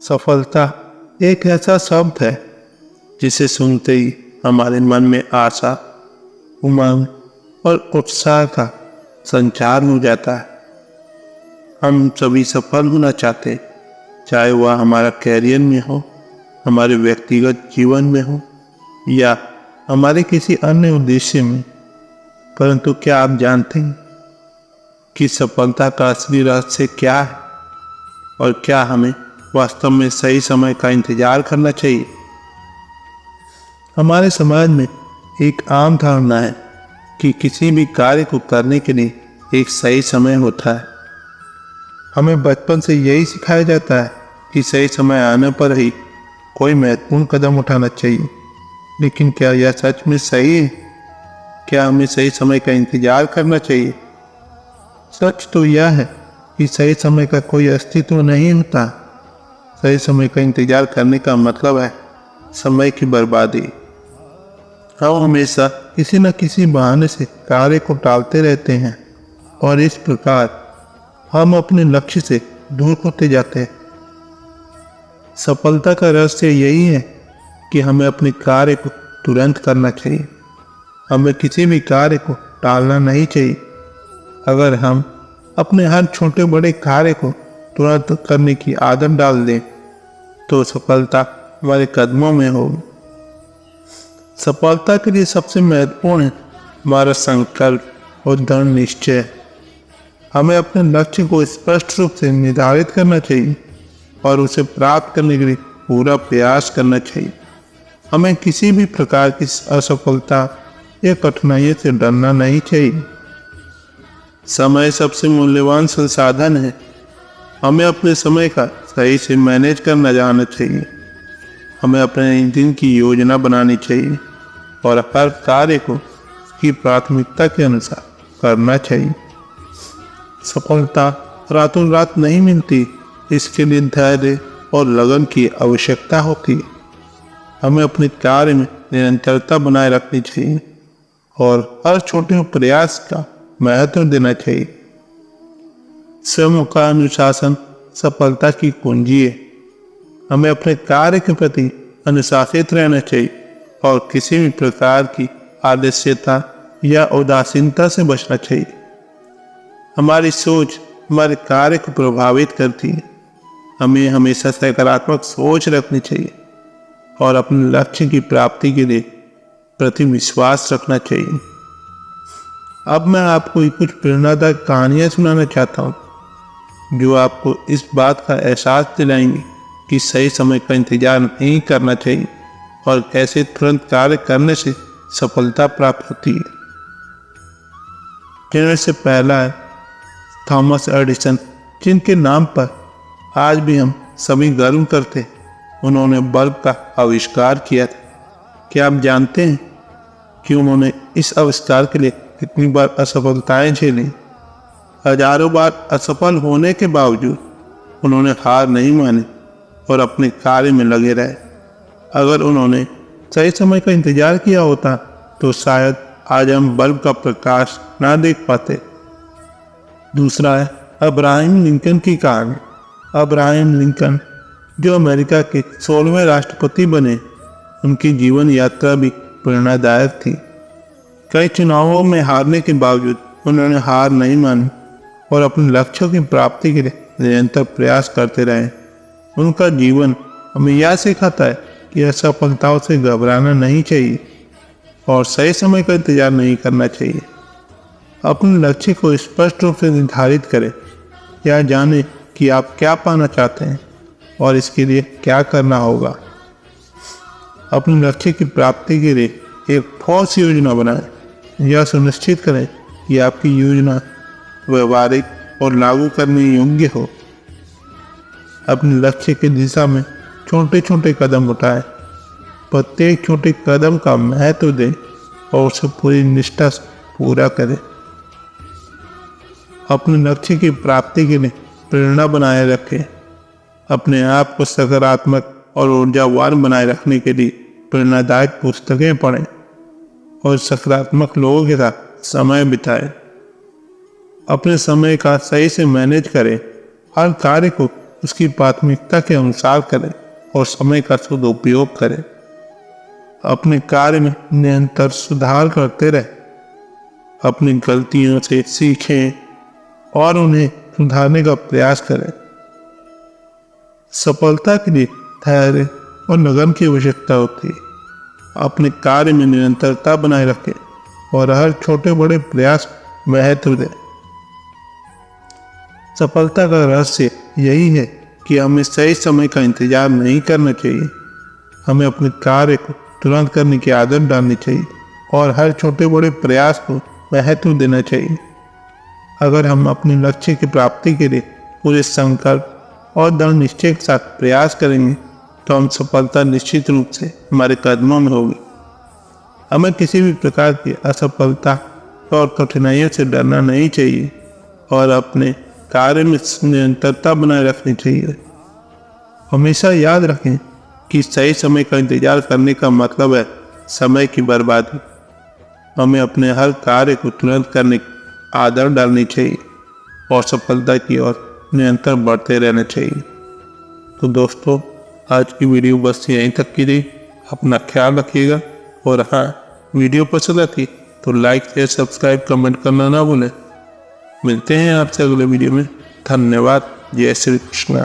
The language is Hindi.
सफलता एक ऐसा शब्द है जिसे सुनते ही हमारे मन में आशा, उमंग और उत्साह का संचार हो जाता है। हम सभी सफल होना चाहते हैं, चाहे वह हमारा कैरियर में हो, हमारे व्यक्तिगत जीवन में हो या हमारे किसी अन्य उद्देश्य में। परंतु क्या आप जानते हैं कि सफलता का असली रहस्य क्या है और क्या हमें वास्तव में सही समय का इंतजार करना चाहिए? हमारे समाज में एक आम धारणा है कि किसी भी कार्य को करने के लिए एक सही समय होता है। हमें बचपन से यही सिखाया जाता है कि सही समय आने पर ही कोई महत्वपूर्ण कदम उठाना चाहिए। लेकिन क्या यह सच में सही है? क्या हमें सही समय का इंतजार करना चाहिए? सच तो यह है कि सही समय का कोई अस्तित्व नहीं होता। सही समय का इंतजार करने का मतलब है समय की बर्बादी। हम हमेशा किसी न किसी बहाने से कार्य को टालते रहते हैं और इस प्रकार हम अपने लक्ष्य से दूर होते जाते हैं। सफलता का रहस्य यही है कि हमें अपने कार्य को तुरंत करना चाहिए। हमें किसी भी कार्य को टालना नहीं चाहिए। अगर हम अपने हर छोटे बड़े कार्य को तुरंत करने की आदत डाल दें तो सफलता हमारे कदमों में होगी। सफलता के लिए सबसे महत्वपूर्ण है हमारा संकल्प और दृढ़ निश्चय। हमें अपने लक्ष्य को स्पष्ट रूप से निर्धारित करना चाहिए और उसे प्राप्त करने के लिए पूरा प्रयास करना चाहिए। हमें किसी भी प्रकार की असफलता या कठिनाइयों से डरना नहीं चाहिए। समय सबसे मूल्यवान संसाधन है। हमें अपने समय का सही से मैनेज करना जानना चाहिए। हमें अपने दिन की योजना बनानी चाहिए और हर कार्य को उसकी प्राथमिकता के अनुसार करना चाहिए। सफलता रातों रात नहीं मिलती। इसके लिए धैर्य और लगन की आवश्यकता होती है। हमें अपने कार्य में निरंतरता बनाए रखनी चाहिए और हर छोटे प्रयास का महत्व देना चाहिए। स्वयं का अनुशासन सफलता की कुंजी है। हमें अपने कार्य के प्रति अनुशासित रहना चाहिए और किसी भी प्रकार की आलस्यता या उदासीनता से बचना चाहिए। हमारी सोच हमारे कार्य को प्रभावित करती है। हमें हमेशा सकारात्मक सोच रखनी चाहिए और अपने लक्ष्य की प्राप्ति के लिए प्रति विश्वास रखना चाहिए। अब मैं आपको कुछ प्रेरणादायक कहानियां सुनाना चाहता हूँ जो आपको इस बात का एहसास दिलाएंगे कि सही समय का इंतजार नहीं करना चाहिए और कैसे तुरंत कार्य करने से सफलता प्राप्त होती है। जिनमें से पहला है थॉमस एडिसन, जिनके नाम पर आज भी हम सभी गर्व करते हैं। उन्होंने बल्ब का आविष्कार किया था। क्या आप जानते हैं कि उन्होंने इस आविष्कार के लिए कितनी बार असफलताएं झेली? हजारों बार असफल होने के बावजूद उन्होंने हार नहीं मानी और अपने कार्य में लगे रहे। अगर उन्होंने सही समय का इंतजार किया होता तो शायद आज हम बल्ब का प्रकाश ना देख पाते। दूसरा है अब्राहम लिंकन की कहानी। अब्राहम लिंकन जो अमेरिका के 16वें राष्ट्रपति बने, उनकी जीवन यात्रा भी प्रेरणादायक थी। कई चुनावों में हारने के बावजूद उन्होंने हार नहीं मानी और अपने लक्ष्यों की प्राप्ति के लिए निरंतर प्रयास करते रहे। उनका जीवन हमें यह सिखाता है कि असफलताओं से घबराना नहीं चाहिए और सही समय का इंतजार नहीं करना चाहिए। अपने लक्ष्य को स्पष्ट रूप से निर्धारित करें। यह जाने कि आप क्या पाना चाहते हैं और इसके लिए क्या करना होगा। अपने लक्ष्य की प्राप्ति के लिए एक ठोस योजना बनाएं। यह सुनिश्चित करें कि आपकी योजना व्यवहारिक और लागू करने योग्य हो। अपने लक्ष्य की दिशा में छोटे छोटे कदम उठाएं। प्रत्येक छोटे कदम का महत्व दें और उसे पूरी निष्ठा से पूरा करें। अपने लक्ष्य की प्राप्ति के लिए प्रेरणा बनाए रखें। अपने आप को सकारात्मक और ऊर्जावान बनाए रखने के लिए प्रेरणादायक पुस्तकें पढ़ें और सकारात्मक लोगों के साथ समय बिताएं। अपने समय का सही से मैनेज करें। हर कार्य को उसकी प्राथमिकता के अनुसार करें और समय का सदुपयोग करें। अपने कार्य में निरंतर सुधार करते रहें, अपनी गलतियों से सीखें और उन्हें सुधारने का प्रयास करें। सफलता के लिए धैर्य और लगन की आवश्यकता होती है। अपने कार्य में निरंतरता बनाए रखें और हर छोटे बड़े प्रयास महत्व दें। सफलता का रहस्य यही है कि हमें सही समय का इंतजार नहीं करना चाहिए। हमें अपने कार्य को तुरंत करने की आदत डालनी चाहिए और हर छोटे बड़े प्रयास को महत्व देना चाहिए। अगर हम अपने लक्ष्य की प्राप्ति के लिए पूरे संकल्प और दृढ़ निश्चय के साथ प्रयास करेंगे तो हम सफलता निश्चित रूप से हमारे कदमों में होगी। हमें किसी भी प्रकार की असफलता और कठिनाइयों से डरना नहीं चाहिए और अपने कार्य में निरंतरता बनाए रखनी चाहिए। हमेशा याद रखें कि सही समय का इंतजार करने का मतलब है समय की बर्बादी। हमें अपने हर कार्य को तुरंत करने की आदत डालनी चाहिए और सफलता की ओर निरंतर बढ़ते रहना चाहिए। तो दोस्तों, आज की वीडियो बस यहीं तक की रही। अपना ख्याल रखिएगा और हाँ, वीडियो पसंद आती तो लाइक शेयर सब्सक्राइब कमेंट करना ना भूलें। मिलते हैं आपसे अगले वीडियो में। धन्यवाद। जय श्री कृष्ण।